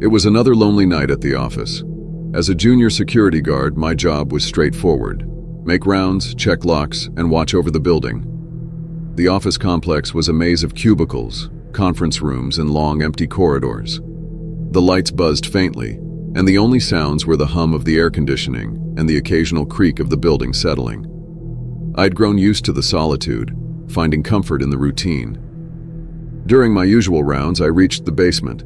It was another lonely night at the office. As a junior security guard, my job was straightforward. Make rounds, check locks, and watch over the building. The office complex was a maze of cubicles, conference rooms, and long, empty corridors. The lights buzzed faintly, and the only sounds were the hum of the air conditioning and the occasional creak of the building settling. I'd grown used to the solitude, finding comfort in the routine. During my usual rounds, I reached the basement.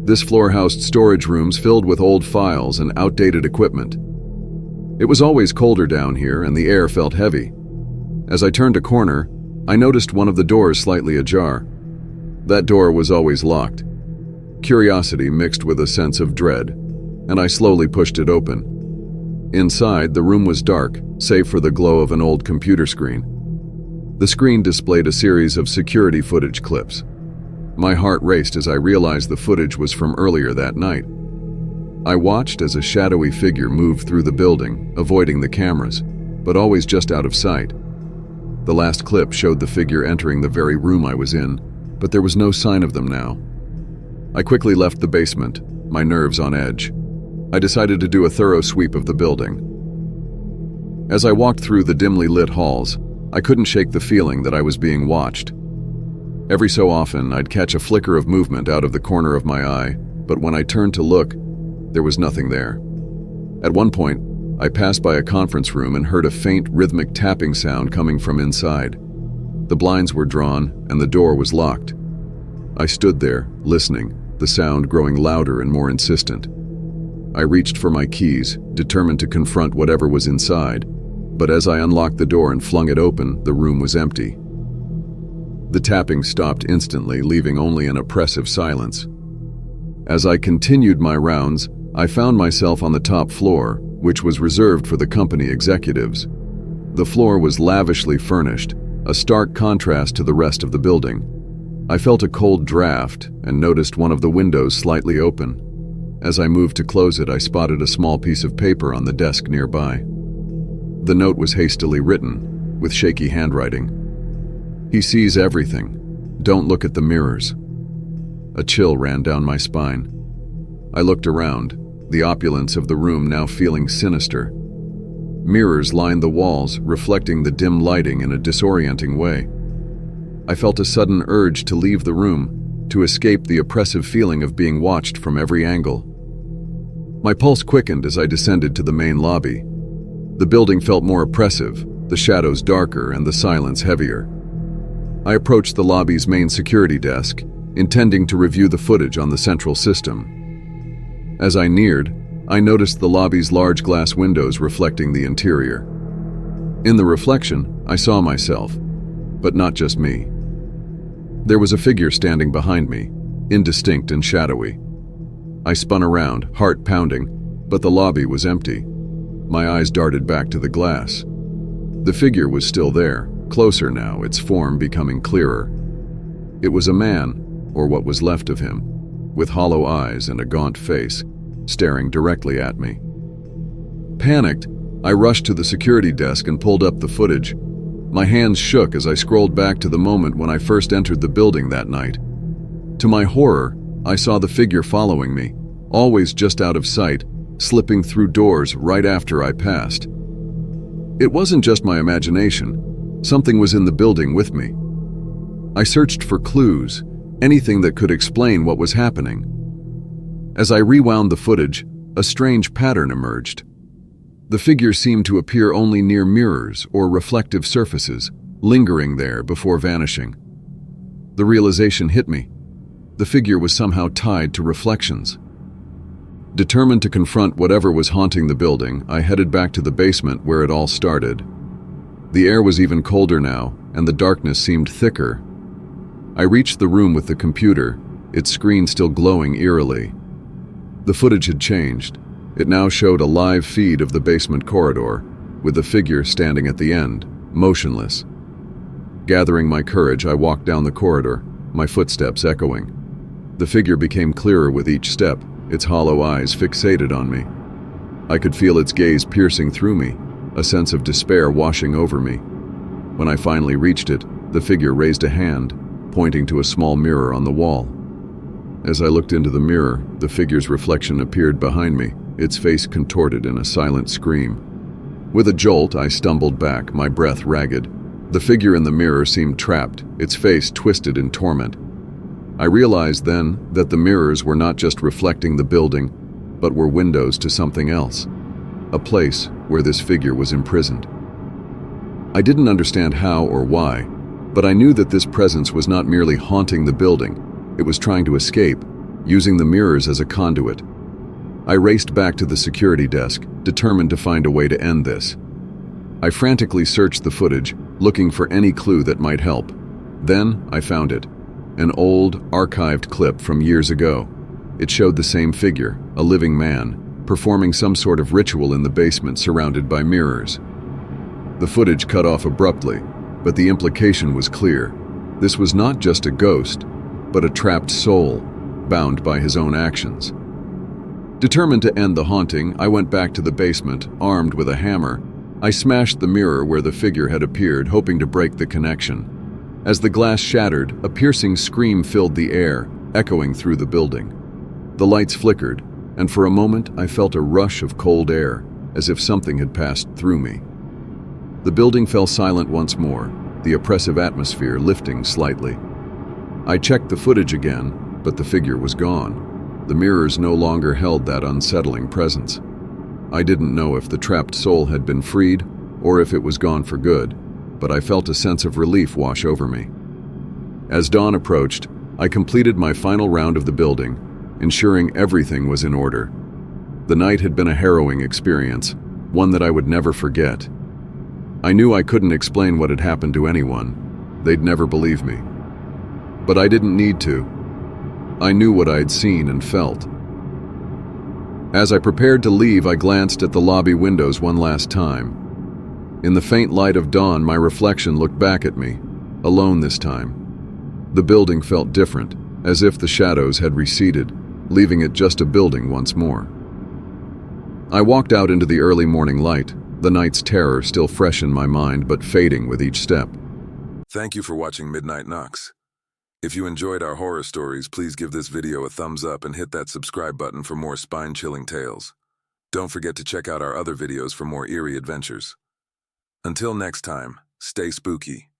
This floor housed storage rooms filled with old files and outdated equipment. It was always colder down here, and the air felt heavy. As I turned a corner, I noticed one of the doors slightly ajar. That door was always locked. Curiosity mixed with a sense of dread, and I slowly pushed it open. Inside, the room was dark, save for the glow of an old computer screen. The screen displayed a series of security footage clips. My heart raced as I realized the footage was from earlier that night. I watched as a shadowy figure moved through the building, avoiding the cameras, but always just out of sight. The last clip showed the figure entering the very room I was in, but there was no sign of them now. I quickly left the basement, my nerves on edge. I decided to do a thorough sweep of the building. As I walked through the dimly lit halls, I couldn't shake the feeling that I was being watched. Every so often, I'd catch a flicker of movement out of the corner of my eye, but when I turned to look, there was nothing there. At one point, I passed by a conference room and heard a faint, rhythmic tapping sound coming from inside. The blinds were drawn, and the door was locked. I stood there, listening, the sound growing louder and more insistent. I reached for my keys, determined to confront whatever was inside, but as I unlocked the door and flung it open, the room was empty. The tapping stopped instantly, leaving only an oppressive silence. As I continued my rounds, I found myself on the top floor, which was reserved for the company executives. The floor was lavishly furnished, a stark contrast to the rest of the building. I felt a cold draft and noticed one of the windows slightly open. As I moved to close it, I spotted a small piece of paper on the desk nearby. The note was hastily written, with shaky handwriting. "He sees everything. Don't look at the mirrors." A chill ran down my spine. I looked around, the opulence of the room now feeling sinister. Mirrors lined the walls, reflecting the dim lighting in a disorienting way. I felt a sudden urge to leave the room, to escape the oppressive feeling of being watched from every angle. My pulse quickened as I descended to the main lobby. The building felt more oppressive, the shadows darker and the silence heavier. I approached the lobby's main security desk, intending to review the footage on the central system. As I neared, I noticed the lobby's large glass windows reflecting the interior. In the reflection, I saw myself, but not just me. There was a figure standing behind me, indistinct and shadowy. I spun around, heart pounding, but the lobby was empty. My eyes darted back to the glass. The figure was still there, closer now, its form becoming clearer. It was a man, or what was left of him, with hollow eyes and a gaunt face, staring directly at me. Panicked, I rushed to the security desk and pulled up the footage. My hands shook as I scrolled back to the moment when I first entered the building that night. To my horror, I saw the figure following me, always just out of sight, slipping through doors right after I passed. It wasn't just my imagination. Something was in the building with me. I searched for clues, anything that could explain what was happening. As I rewound the footage, a strange pattern emerged. The figure seemed to appear only near mirrors or reflective surfaces, lingering there before vanishing. The realization hit me. The figure was somehow tied to reflections. Determined to confront whatever was haunting the building, I headed back to the basement where it all started. The air was even colder now, and the darkness seemed thicker. I reached the room with the computer, its screen still glowing eerily. The footage had changed. It now showed a live feed of the basement corridor, with the figure standing at the end, motionless. Gathering my courage, I walked down the corridor, my footsteps echoing. The figure became clearer with each step, its hollow eyes fixated on me. I could feel its gaze piercing through me, a sense of despair washing over me. When I finally reached it, the figure raised a hand, pointing to a small mirror on the wall. As I looked into the mirror, the figure's reflection appeared behind me, its face contorted in a silent scream. With a jolt, I stumbled back, my breath ragged. The figure in the mirror seemed trapped, its face twisted in torment. I realized then that the mirrors were not just reflecting the building, but were windows to something else, a place where this figure was imprisoned. I didn't understand how or why, but I knew that this presence was not merely haunting the building, it was trying to escape, using the mirrors as a conduit. I raced back to the security desk, determined to find a way to end this. I frantically searched the footage, looking for any clue that might help. Then I found it, an old, archived clip from years ago. It showed the same figure, a living man, performing some sort of ritual in the basement surrounded by mirrors. The footage cut off abruptly, but the implication was clear. This was not just a ghost, but a trapped soul, bound by his own actions. Determined to end the haunting, I went back to the basement, armed with a hammer. I smashed the mirror where the figure had appeared, hoping to break the connection. As the glass shattered, a piercing scream filled the air, echoing through the building. The lights flickered, and for a moment I felt a rush of cold air, as if something had passed through me. The building fell silent once more, the oppressive atmosphere lifting slightly. I checked the footage again, but the figure was gone. The mirrors no longer held that unsettling presence. I didn't know if the trapped soul had been freed or if it was gone for good, but I felt a sense of relief wash over me. As dawn approached, I completed my final round of the building, ensuring everything was in order. The night had been a harrowing experience, one that I would never forget. I knew I couldn't explain what had happened to anyone. They'd never believe me. But I didn't need to. I knew what I'd seen and felt. As I prepared to leave, I glanced at the lobby windows one last time. In the faint light of dawn, my reflection looked back at me, alone this time. The building felt different, as if the shadows had receded, leaving it just a building once more. I walked out into the early morning light, the night's terror still fresh in my mind but fading with each step. Thank you for watching Midnight Knocks. If you enjoyed our horror stories, please give this video a thumbs up and hit that subscribe button for more spine-chilling tales. Don't forget to check out our other videos for more eerie adventures. Until next time, stay spooky.